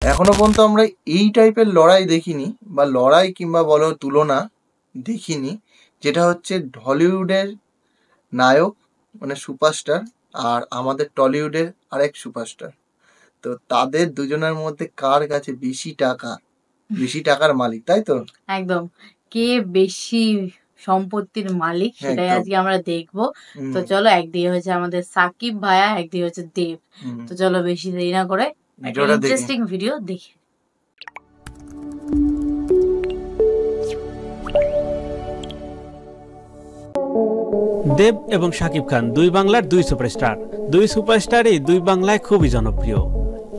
এখনো পর্যন্ত আমরা এই টাইপের লড়াই দেখিনি, বা লড়াই কিংবা বলো তুলনা দেখিনি, যেটা হচ্ছে হলিউডের নায়ক মানে সুপারস্টার আর আমাদের টলিউডের আরেক সুপারস্টার। তো তাদের দুজনের মধ্যে কার কাছে বেশি টাকার মালিক, তাই তো? একদম, কে বেশি সম্পত্তির মালিক সেটাই একদম। আজকে আমরা দেখবো। হুম, তো চলো, একদিকে হচ্ছে আমাদের সাকিব ভাইয়া, একদিকে হচ্ছে দেব। হুম। তো চলো বেশি দেরি না করে একটা ভিডিওটা দেখি। ইন্টারেস্টিং ভিডিও দেখি। দেব এবং শাকিব খান দুই বাংলার দুই সুপারস্টার। দুই সুপারস্টারই দুই বাংলায় খুবই জনপ্রিয়।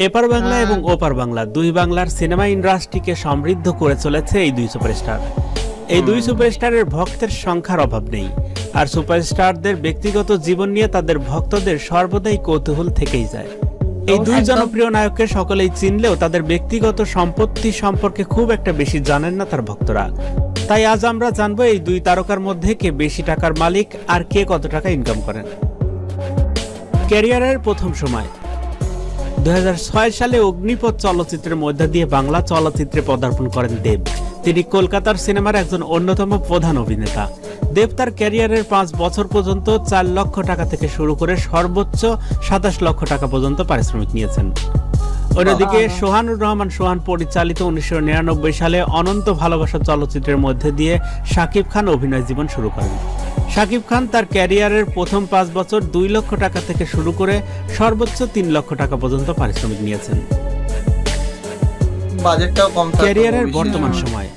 এপার বাংলা এবং ওপার বাংলা দুই বাংলার সিনেমা ইন্ডাস্ট্রিকে সমৃদ্ধ করে চলেছে এই দুই সুপারস্টার। এই দুই সুপারস্টারের ভক্তের সংখ্যার অভাব নেই, আর সুপারস্টারদের ব্যক্তিগত জীবন নিয়ে তাদের ভক্তদের সর্বদাই কৌতূহল থেকেই যায়। এই দুই জনপ্রিয় নায়ককে সকলেই চিনলেও তাদের ব্যক্তিগত সম্পত্তি সম্পর্কে খুব একটা বেশি জানেন না তার ভক্তরা। তাই আজ আমরা জানবো এই দুই তারকার মধ্যে কে বেশি টাকার মালিক আর কে কত টাকা ইনকাম করেন। ক্যারিয়ারের প্রথম সময় 2006 সালে অগ্নিপথ চলচ্চিত্রের মধ্য দিয়ে বাংলা চলচ্চিত্রে পদার্পণ করেন দেব। তিনি কলকাতার সিনেমার একজন অন্যতম প্রধান অভিনেতা। দেব তার ক্যারিয়ারের 5 বছর পর্যন্ত 4 লক্ষ টাকা থেকে শুরু করে সর্বোচ্চ 27 লক্ষ টাকা পর্যন্ত পারিশ্রমিক নিয়েছেন। অন্যদিকে সোহানুর রহমান সোহান পরিচালিত 1999 সালে অনন্ত ভালোবাসা চলচ্চিত্রের মধ্যে দিয়ে শাকিব খান অভিনয় জীবন শুরু করেন। শাকিব খান তার ক্যারিয়ারের প্রথম 5 বছর 2 লক্ষ টাকা থেকে শুরু করে সর্বোচ্চ 3 লক্ষ টাকা পর্যন্ত পারিশ্রমিক নিয়েছেন। বাজেটটাও কম থাকতো। ক্যারিয়ারের বর্তমান সময়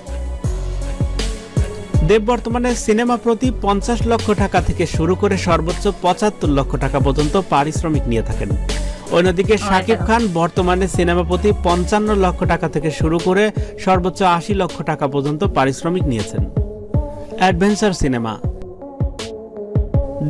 দেব বর্তমানে সিনেমা প্রতি 50 লক্ষ টাকা থেকে শুরু করে সর্বোচ্চ 75 লক্ষ টাকা পর্যন্ত পারিশ্রমিক নিয়ে থাকেন। অন্যদিকে শাকিব খান বর্তমানে সিনেমা প্রতি 55 লক্ষ টাকা থেকে শুরু করে সর্বোচ্চ 80 লক্ষ টাকা পর্যন্ত পারিশ্রমিক নিয়েছেন। অ্যাডভেঞ্চার সিনেমা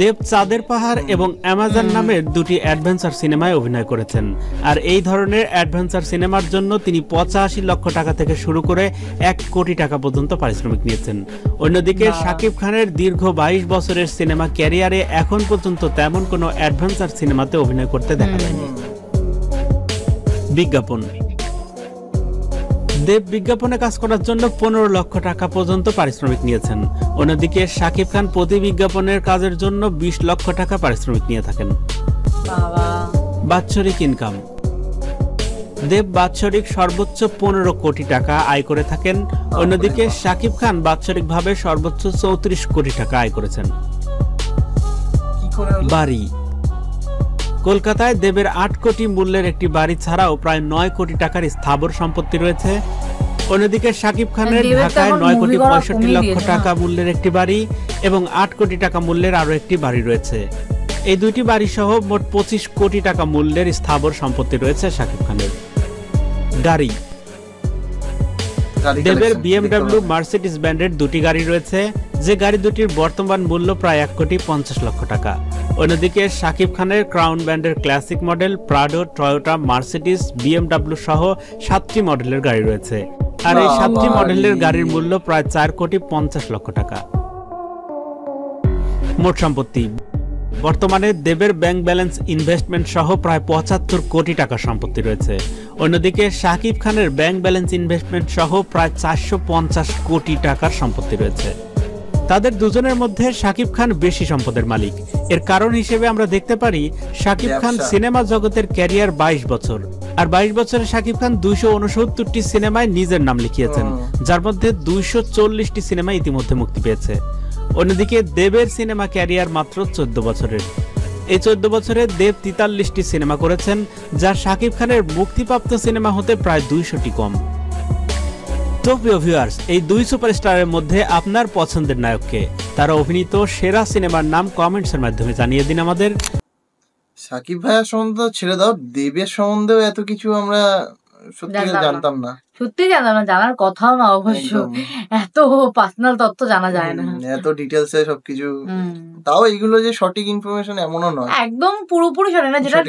দেব চাঁদের পাহাড় এবং অ্যামাজন নামের দুটি অ্যাডভেঞ্চার সিনেমায় অভিনয় করেছেন, আর এই ধরনের অ্যাডভেঞ্চার সিনেমার জন্য তিনি 85 লক্ষ টাকা থেকে শুরু করে 1 কোটি টাকা পর্যন্ত পারিশ্রমিক নিয়েছেন। অন্যদিকে শাকিব খানের দীর্ঘ 22 বছরের সিনেমা ক্যারিয়ারে এখন পর্যন্ত তেমন কোনো অ্যাডভেঞ্চার সিনেমাতে অভিনয় করতে দেখা যায়নি। বিজ্ঞাপন দেব বিজ্ঞাপনে কাজ করার জন্য 15 লক্ষ টাকা পর্যন্ত পারিশ্রমিক নিয়েছেন। অন্যদিকে শাকিব খান প্রতি বিজ্ঞাপনের কাজের জন্য 20 লক্ষ টাকা পারিশ্রমিক নিয়ে থাকেন। বাৎসরিক ইনকাম দেব বাৎসরিক সর্বোচ্চ 15 কোটি টাকা আয় করে থাকেন। অন্যদিকে শাকিব খান বাৎসরিকভাবে সর্বোচ্চ 34 কোটি টাকা আয় করেছেন। বাড়ি কলকাতায় দেবের 8 কোটি মূল্যের একটি বাড়ি ছাড়াও প্রায় 9 কোটি টাকার স্থাবর সম্পত্তি রয়েছে। অন্যদিকে শাকিব খানের ঢাকায় 9 কোটি 65 লক্ষ টাকা মূল্যের একটি বাড়ি এবং 8 কোটি টাকা মূল্যের আরো একটি বাড়ি রয়েছে। এই দুইটি বাড়ি সহ মোট 25 কোটি টাকা মূল্যের স্থাবর সম্পত্তি রয়েছে শাকিব খানের। গাড়ি দেবের BMW মার্সিডিজ ব্র্যান্ডের দুটি গাড়ি রয়েছে, যে গাড়ি দুটির বর্তমান মূল্য প্রায় 1 কোটি 50 লক্ষ টাকা। অন্যদিকে শাকিব খানের ক্রাউন ব্র্যান্ডের classic model, Prado, Toyota, Mercedes, BMW সহ 7টি মডেলের গাড়ি রয়েছে, আর এই 7টি মডেলের গাড়ির মূল্য প্রায় 4 কোটি 50 লক্ষ টাকা। মোট সম্পত্তি বর্তমানে দেবের ব্যাংক ব্যালেন্স ইনভেস্টমেন্ট সহ প্রায় 75 কোটি টাকার সম্পত্তি রয়েছে। অন্যদিকে শাকিব খানের ব্যাংক ব্যালেন্স ইনভেস্টমেন্ট সহ প্রায় 450 কোটি টাকার সম্পত্তি রয়েছে। তাদের দুজনের মধ্যে শাকিব খান বেশি সম্পদের মালিক। এর কারণ হিসেবে আমরা দেখতে পারি শাকিব খান সিনেমা জগতের ক্যারিয়ার 22 বছর, আর 22 বছরে শাকিব খান 269টি সিনেমায় নিজের নাম লিখিয়েছেন, যার মধ্যে 240টি সিনেমা ইতিমধ্যে মুক্তি পেয়েছে। অন্যদিকে দেবের সিনেমা ক্যারিয়ার মাত্র 14 বছরের। এই 14 বছরে দেব 43টি সিনেমা করেছেন, যা শাকিব খানের মুক্তিপ্রাপ্ত সিনেমা হতে প্রায় 200টি কম। তো প্রিয় ভিউয়ার্স, এই দুই সুপারস্টারের মধ্যে আপনার পছন্দের নায়ককে, তারা অভিনীত সেরা সিনেমার নাম কমেন্টসের মাধ্যমে জানিয়ে দিন আমাদের। সাকিব ভাইয়ার সম্বন্ধে ছেড়ে দাও, দেবের সম্বন্ধেও এত কিছু আমরা সত্যি জানতাম না। সত্যি জানতাম না, জানার কথাও না অবশ্য, এত পার্সোনাল তথ্য জানা যায় না, এত ডিটেলসে সবকিছু। তাও এইগুলো যে সঠিক ইনফরমেশন এমনও নয়, একদম পুরোপুরি সঠিক না, যেটা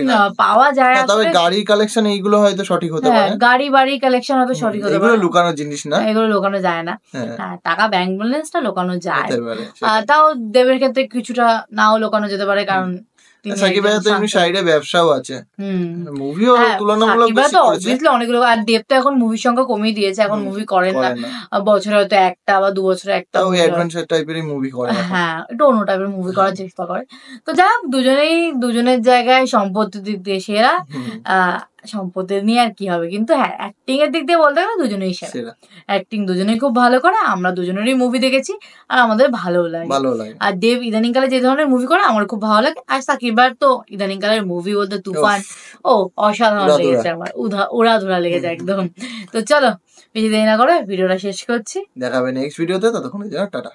পাওয়া যায়। তবে গাড়ি কালেকশন এইগুলো হয়তো সঠিক হতে পারে, গাড়ি বাড়ি কালেকশন হয়তো সঠিক হতে পারে, এগুলো লুকানোর জিনিস না, এগুলো লুকানো যায় না। টাকা ব্যাংক ব্যালেন্সটা লুকানো যায়, তাও দেবের ক্ষেত্রে কিছুটা নাও লুকানো যেতে পারে, কারণ তিনি সাকিব ভাইয়ের তো একজন এমনি শান্ত- সাইডে ব্যবসাও আছে, হুম। মুভিও হ্যাঁ, তুলনামূলক সাকিব ভাই বেশি তো করেছে। obviously অনেকগুলো, আর দেব তো এখন মুভির সংখ্যা কমিয়ে দিয়েছে, এখন হুম, মুভি করেন না, করে না, বছরে হয়তো একটা বা 2 বছরে একটা তাও ওই movie হয়। অ্যাডভেঞ্চার টাইপেরই মুভি করে এখন। হ্যাঁ, একটু অন্য টাইপের মুভি করার চেষ্টা করে। তো যাই হোক, দুজনের জায়গায় সম্পত্তির দিক দিয়ে সেরা। হুম, সম্পত্তি নিয়ে আর কি হবে, কিন্তু হ্যাঁ অ্যাক্টিং এর দিক দিয়ে বলতে গেলে দুজনেই সেরা। সেরা, অ্যাক্টিং দুজনেই খুব ভালো করে, আমরা দুজনেরই মুভি দেখেছি আর আমাদের ভালোও লাগে। ভালো লাগে। আর দেব ইদানিংকালে যে ধরনের মুভি করে আমার খুব ভালো লাগে, আর সাকিব ভাইয়ের তো ইদানিংকালের মুভি বলতে তুফান, ও অসাধারণ উড়াধুরা। লেগেছে আমার, উড়াধুরা লেগেছে একদম। তো চলো বেশি দেরি না করে ভিডিওটা শেষ করছি। দেখাবে নেক্সট ভিডিওতে, ততক্ষণের জন্য টাটা।